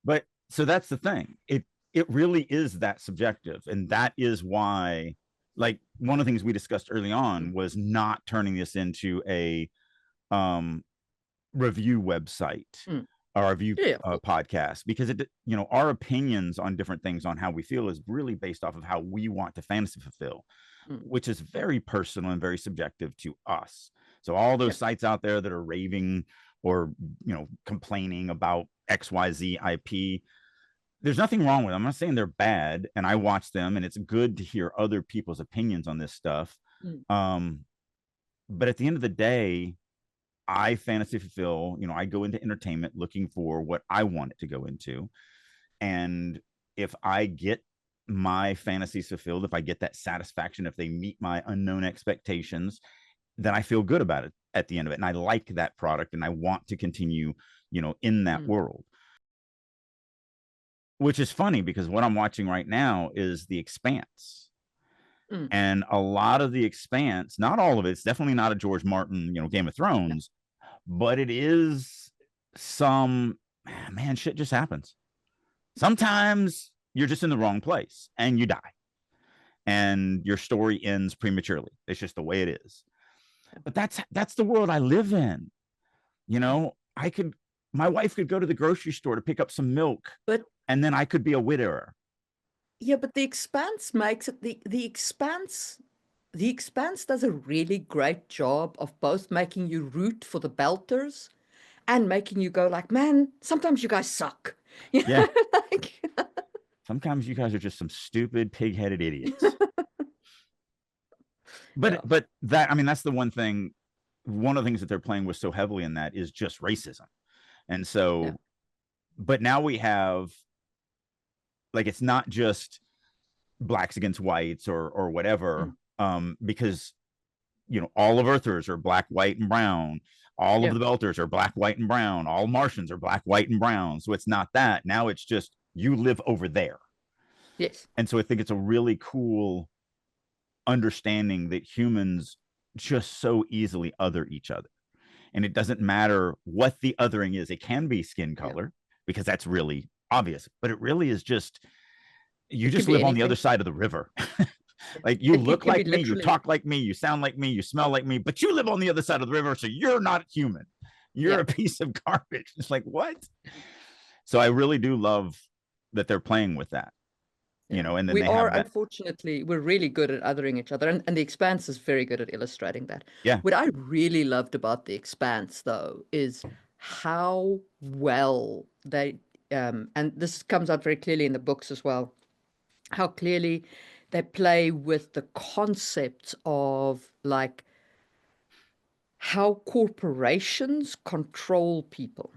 But so that's the thing. It really is that subjective. And that is why, like, one of the things we discussed early on was not turning this into a review website or a review podcast, because our opinions on different things on how we feel is really based off of how we want to fantasy fulfill, which is very personal and very subjective to us. So all those sites out there that are raving or complaining about XYZ IP, there's nothing wrong with them. I'm not saying they're bad, and I watch them, and it's good to hear other people's opinions on this stuff. But at the end of the day, I fantasy fulfill, I go into entertainment looking for what I want it to go into. And if I get my fantasies fulfilled, if I get that satisfaction, if they meet my unknown expectations, then I feel good about it at the end of it. And I like that product and I want to continue, in that world. Which is funny because what I'm watching right now is The Expanse. And a lot of The Expanse, not all of it's definitely not a George Martin, Game of Thrones, but it is some, man, shit just happens. Sometimes you're just in the wrong place and you die and your story ends prematurely. It's just the way it is. But that's the world I live in. My wife could go to the grocery store to pick up some milk, and then I could be a widower. Yeah, but The Expanse makes it the Expanse does a really great job of both making you root for the Belters and making you go like, man, sometimes you guys suck. Yeah. Sometimes you guys are just some stupid pig-headed idiots. But that's the one thing. One of the things that they're playing with so heavily in that is just racism. And so, but now we have, like, it's not just blacks against whites or whatever, because, all of Earthers are black, white, and brown. All of the Belters are black, white, and brown. All Martians are black, white, and brown. So it's not that. Now it's just, you live over there. Yes. And so I think it's a really cool understanding that humans just so easily other each other. And it doesn't matter what the othering is. It can be skin color, because that's really obvious, but it really is just, you just live on the other side of the river. Like, you It look can be like me, you literally, talk like me, you sound like me, you smell like me, but you live on the other side of the river, so you're not human. You're yeah. a piece of garbage. It's like, what? So I really do love that they're playing with that, Yeah. and then We they are, have that. unfortunately, we're really good at othering each other, and The Expanse is very good at illustrating that. Yeah. What I really loved about The Expanse, though, is how well they, and this comes out very clearly in the books as well, how clearly they play with the concepts of like how corporations control people.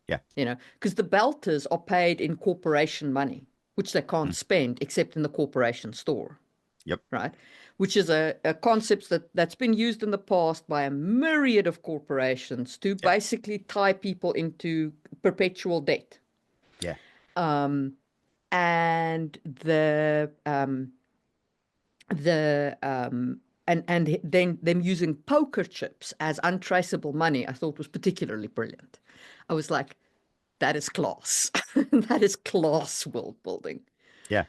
Yeah. Because the Belters are paid in corporation money, which they can't Mm. spend except in the corporation store. Yep. Right. Which is a concept that's been used in the past by a myriad of corporations to basically tie people into perpetual debt. Yeah. And and then them using poker chips as untraceable money, I thought was particularly brilliant. I was like, that is class. That is class world building. Yeah.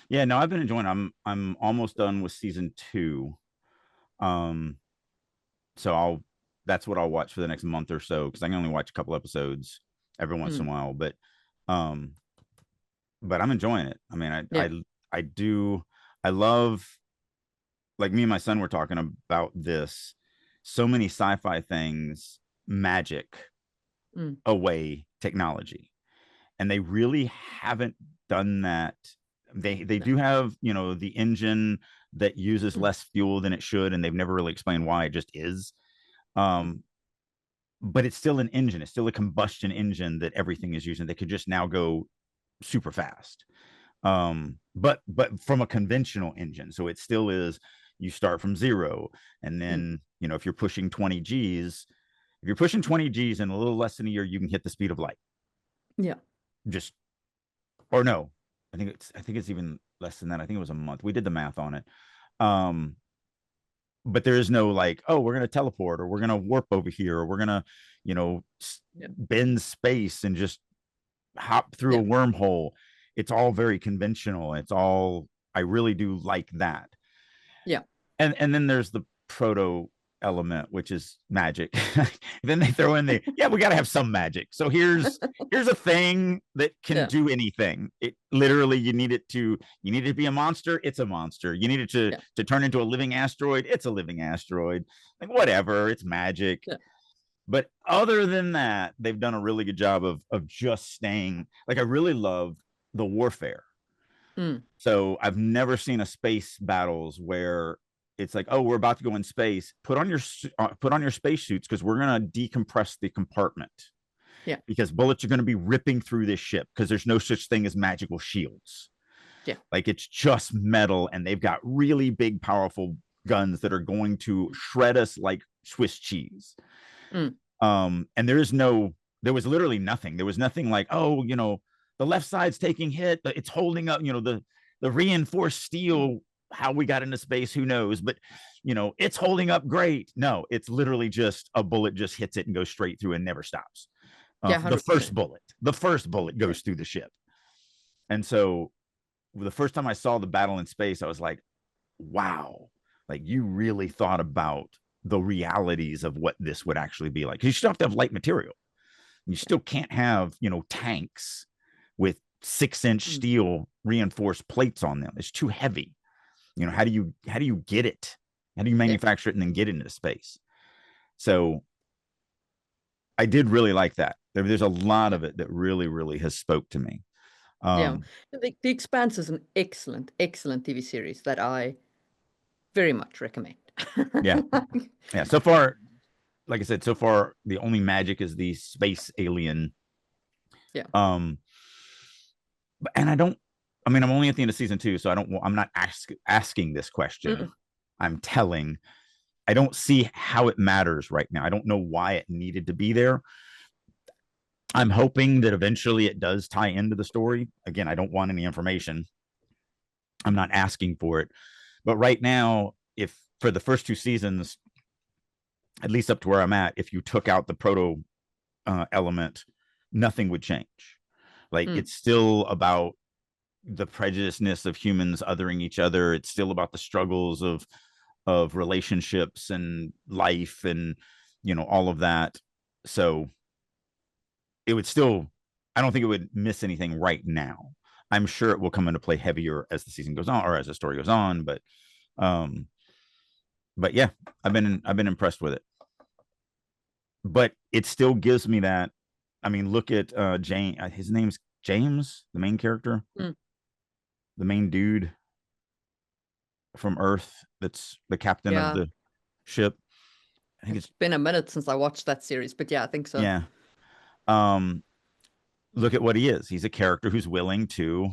Yeah. No, I've been enjoying. I'm almost done with season 2. So that's what I'll watch for the next month or so, because I can only watch a couple episodes every once in a while. But I'm enjoying it. I mean, I do. I love, like, me and my son were talking about this. So many sci-fi things, magic away technology, and they really haven't done that. They do have, the engine that uses less fuel than it should, and they've never really explained why. It just is. But it's still an engine. It's still a combustion engine that everything is using. They could just now go super fast. But from a conventional engine. So it still is, you start from 0, and then, if you're pushing 20 Gs, if you're pushing 20 Gs in a little less than a year, you can hit the speed of light. Yeah. Or no, I think it's even less than that. I think it was a month. We did the math on it. But there is no like, oh, we're going to teleport, or we're going to warp over here, or we're going to, bend space and just hop through a wormhole. It's all very conventional. I really do like that. Yeah. And then there's the proto element, which is magic. Then they throw in we got to have some magic. So here's a thing that can do anything. It literally, you need it to be a monster, it's a monster. You need it to turn into a living asteroid, it's a living asteroid. Like, whatever, it's magic. But other than that, they've done a really good job of just staying, like, I really love the warfare. So I've never seen a space battles where it's like, oh, we're about to go in space. Put on your spacesuits, because we're gonna decompress the compartment. Yeah. Because bullets are gonna be ripping through this ship, because there's no such thing as magical shields. Yeah. Like, it's just metal, and they've got really big, powerful guns that are going to shred us like Swiss cheese. And there was literally nothing. There was nothing like, oh, the left side's taking hit, it's holding up, the reinforced steel. How we got into space, who knows? But it's holding up great. No, it's literally just a bullet just hits it and goes straight through and never stops. The first bullet goes through the ship. And so the first time I saw the battle in space, I was like, wow, like, you really thought about the realities of what this would actually be like. You still have to have light material. You still can't have, tanks with 6-inch steel reinforced plates on them. It's too heavy. How do you get it? How do you manufacture it and then get it into space? So I did really like that. There's a lot of it that really, really has spoke to me. The Expanse is an excellent, excellent TV series that I very much recommend. Yeah. So far, like I said, the only magic is the space alien. Yeah. And I'm only at the end of season 2, so I'm not asking this question. I'm telling. I don't see how it matters right now. I don't know why it needed to be there. I'm hoping that eventually it does tie into the story. Again, I don't want any information. I'm not asking for it. But right now, if for the first 2 seasons, at least up to where I'm at, if you took out the proto element, nothing would change. Like, it's still about the prejudiceness of humans othering each other. It's still about the struggles of relationships and life and, you know, all of that. So it would still, I don't think it would miss anything right now. I'm sure it will come into play heavier as the season goes on or as the story goes on, but yeah, I've been impressed with it. But it still gives me that. I mean, look at James. His name's James, the main character, the main dude from Earth. That's the captain of the ship. I think it's been a minute since I watched that series, but yeah, I think so. Yeah. Look at what he is. He's a character who's willing to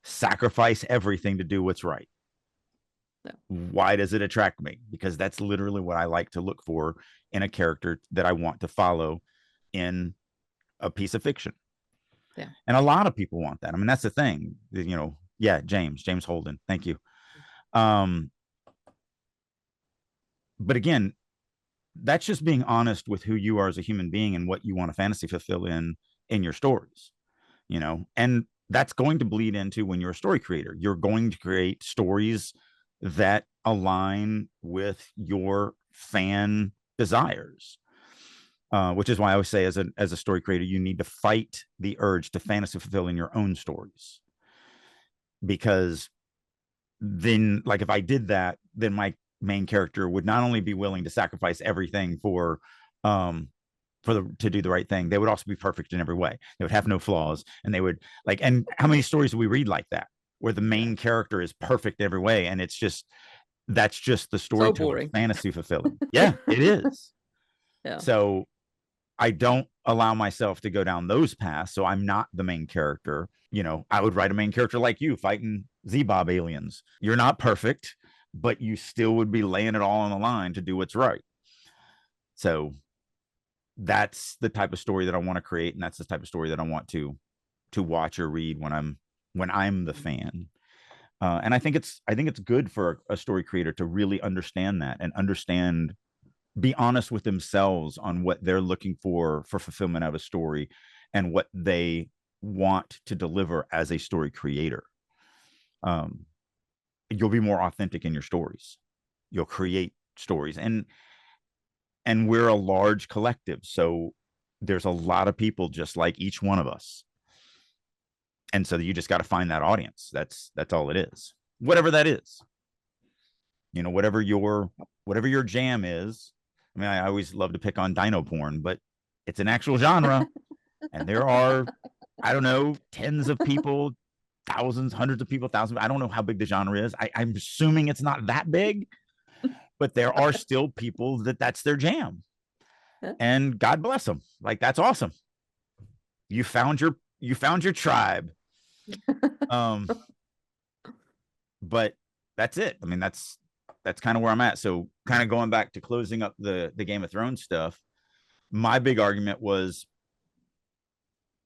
sacrifice everything to do what's right. Yeah. Why does it attract me? Because that's literally what I like to look for in a character that I want to follow in a piece of fiction. Yeah. And a lot of people want that. I mean, that's the thing, you know. Yeah, James Holden. Thank you. But again, that's just being honest with who you are as a human being and what you want to fantasy fulfill in your stories, you know. And that's going to bleed into when you're a story creator. You're going to create stories that align with your fan desires, which is why I always say as a story creator, you need to fight the urge to fantasy fulfill in your own stories. Because then, like, if I did that, then my main character would not only be willing to sacrifice everything to do the right thing, they would also be perfect in every way. They would have no flaws, and they would like. And how many stories do we read like that, where the main character is perfect every way, and that's just the storyteller fantasy fulfilling. Yeah, it is. Yeah. So I don't allow myself to go down those paths. So I'm not the main character. You know, I would write a main character like you fighting Z-Bob aliens. You're not perfect, but you still would be laying it all on the line to do what's right. So that's the type of story that I want to create, and that's the type of story that I want to watch or read when I'm the fan. And I think it's good for a story creator to really understand that and be honest with themselves on what they're looking for fulfillment of a story and what they want to deliver as a story creator. You'll be more authentic in your stories. You'll create stories, and we're a large collective, so there's a lot of people just like each one of us, and so you just got to find that audience. That's all it is, whatever that is, you know, whatever your jam is. I mean, I always love to pick on dino porn, but it's an actual genre. And there are, I don't know, tens of people, thousands, hundreds of people, thousands. I don't know how big the genre is. I'm assuming it's not that big, but there are still people that's their jam. And God bless them. Like, that's awesome. You found your tribe. But that's it. I mean, that's kind of where I'm at. So kind of going back to closing up the Game of Thrones stuff, my big argument was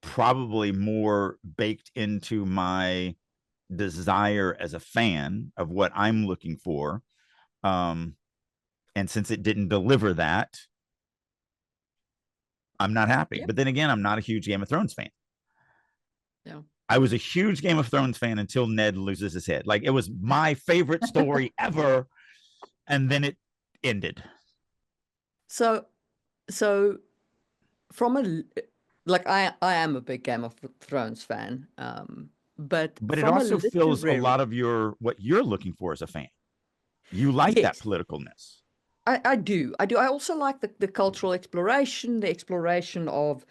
probably more baked into my desire as a fan of what I'm looking for. And since it didn't deliver that, I'm not happy. Yeah. But then again, I'm not a huge Game of Thrones fan. No. I was a huge Game of Thrones fan until Ned loses his head. Like, it was my favorite story ever. And then it ended. So from I am a big Game of Thrones fan. But it also fills a lot of what you're looking for as a fan. You like that politicalness. I do. I also like the cultural exploration, the exploration of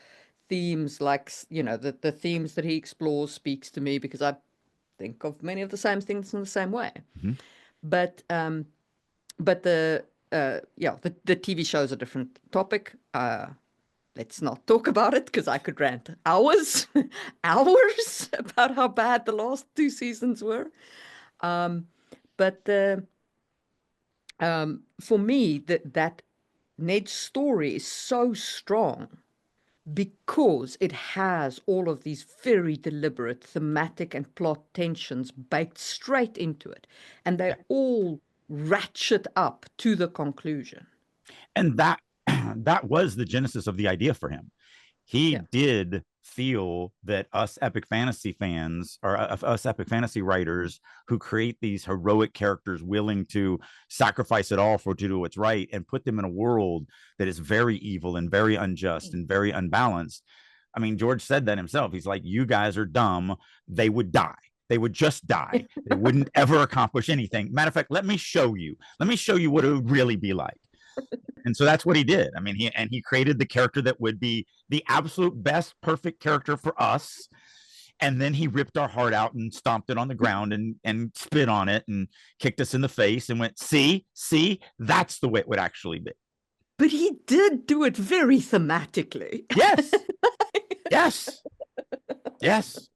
themes, like, you know, the themes that he explores speaks to me because I think of many of the same things in the same way. Mm-hmm. But the TV show is a different topic. Let's not talk about it because I could rant hours about how bad the last 2 seasons were. But for me, that Ned's story is so strong because it has all of these very deliberate thematic and plot tensions baked straight into it, and they all ratchet up to the conclusion. And that was the genesis of the idea for him. He did feel that us epic fantasy fans or us epic fantasy writers who create these heroic characters willing to sacrifice it all to do what's right and put them in a world that is very evil and very unjust and very unbalanced. I mean, George said that himself. He's like, you guys are dumb. They would die. They would just die. They wouldn't ever accomplish anything. Matter of fact, let me show you what it would really be like. And so that's what he did. I mean, he created the character that would be the absolute best, perfect character for us. And then he ripped our heart out and stomped it on the ground and spit on it and kicked us in the face and went, see, that's the way it would actually be. But he did do it very thematically. Yes. Yes.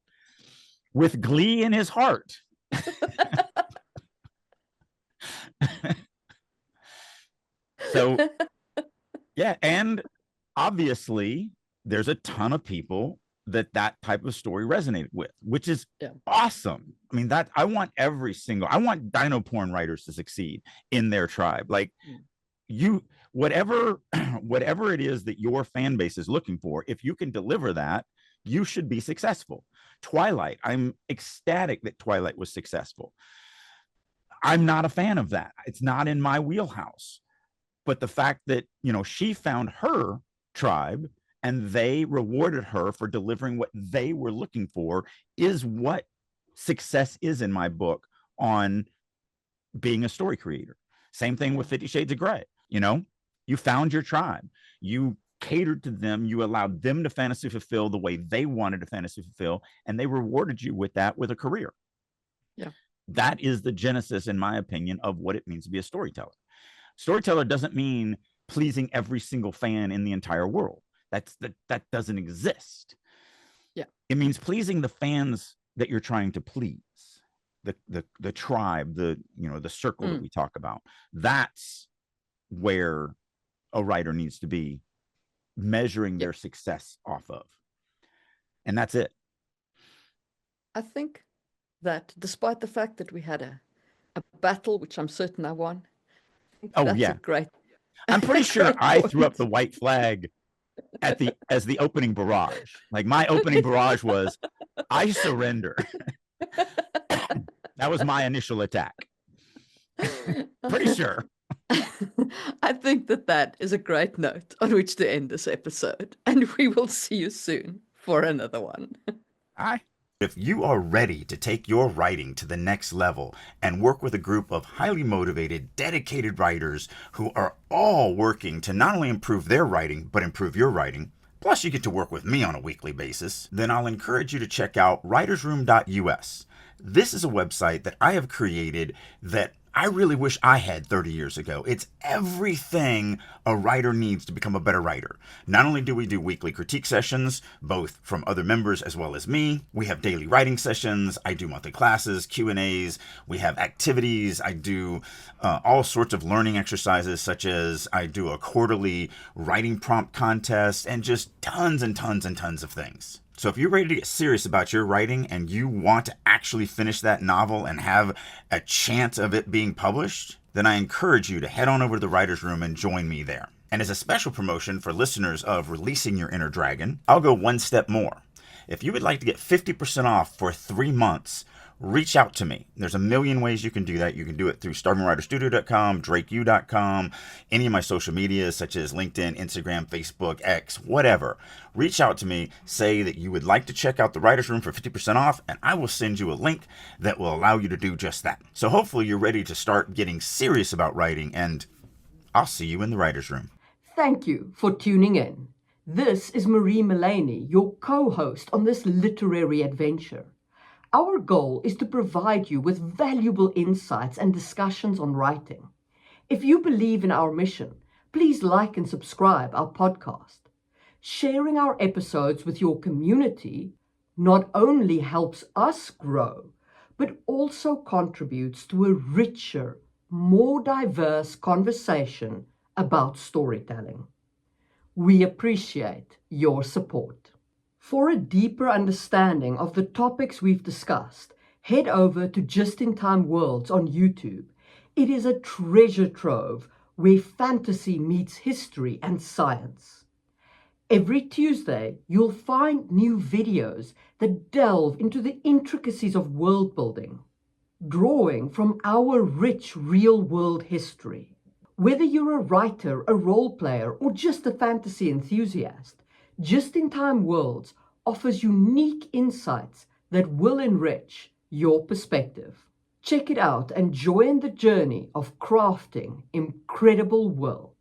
With glee in his heart. So, yeah. And obviously, there's a ton of people that type of story resonated with, which is awesome. I mean, I want dino porn writers to succeed in their tribe. Like, whatever it is that your fan base is looking for, if you can deliver that, you should be successful. Twilight, I'm ecstatic that Twilight was successful. I'm not a fan of that. It's not in my wheelhouse. But the fact that, she found her tribe and they rewarded her for delivering what they were looking for is what success is in my book on being a story creator. Same thing with 50 Shades of Grey. You found your tribe. You catered to them. You allowed them to fantasy fulfill the way they wanted to fantasy fulfill, and they rewarded you with that, with a career. Yeah. That is the genesis, in my opinion, of what it means to be a storyteller. Storyteller doesn't mean pleasing every single fan in the entire world. That doesn't exist. Yeah. It means pleasing the fans that you're trying to please. The tribe, the circle that we talk about. That's where a writer needs to be measuring their success off of. And that's it. I think that despite the fact that we had a battle, which I'm certain I won. Great. I'm pretty sure I threw up the white flag as the opening barrage. Like, my opening barrage was, I surrender. That was my initial attack. Pretty sure. I think that is a great note on which to end this episode. And we will see you soon for another one. Bye. If you are ready to take your writing to the next level and work with a group of highly motivated, dedicated writers who are all working to not only improve their writing, but improve your writing, plus you get to work with me on a weekly basis, then I'll encourage you to check out writersroom.us. This is a website that I have created that I really wish I had 30 years ago. It's everything a writer needs to become a better writer. Not only do we do weekly critique sessions, both from other members as well as me, we have daily writing sessions, I do monthly classes, Q&As, we have activities, I do all sorts of learning exercises, such as I do a quarterly writing prompt contest, and just tons and tons and tons of things. So if you're ready to get serious about your writing and you want to actually finish that novel and have a chance of it being published, then I encourage you to head on over to the Writer's Room and join me there. And as a special promotion for listeners of Releasing Your Inner Dragon, I'll go one step more. If you would like to get 50% off for 3 months, reach out to me. There's a million ways you can do that. You can do it through StarvingWriterStudio.com, DrakeU.com, any of my social medias such as LinkedIn, Instagram, Facebook, X, whatever. Reach out to me, say that you would like to check out the Writer's Room for 50% off, and I will send you a link that will allow you to do just that. So hopefully you're ready to start getting serious about writing, and I'll see you in the Writer's Room. Thank you for tuning in. This is Marie Mullaney, your co-host on this literary adventure. Our goal is to provide you with valuable insights and discussions on writing. If you believe in our mission, please like and subscribe our podcast. Sharing our episodes with your community not only helps us grow, but also contributes to a richer, more diverse conversation about storytelling. We appreciate your support. For a deeper understanding of the topics we've discussed, head over to Just in Time Worlds on YouTube. It is a treasure trove where fantasy meets history and science. Every Tuesday, you'll find new videos that delve into the intricacies of world building, drawing from our rich real-world history. Whether you're a writer, a role player, or just a fantasy enthusiast, Just in Time Worlds offers unique insights that will enrich your perspective. Check it out and join the journey of crafting incredible worlds.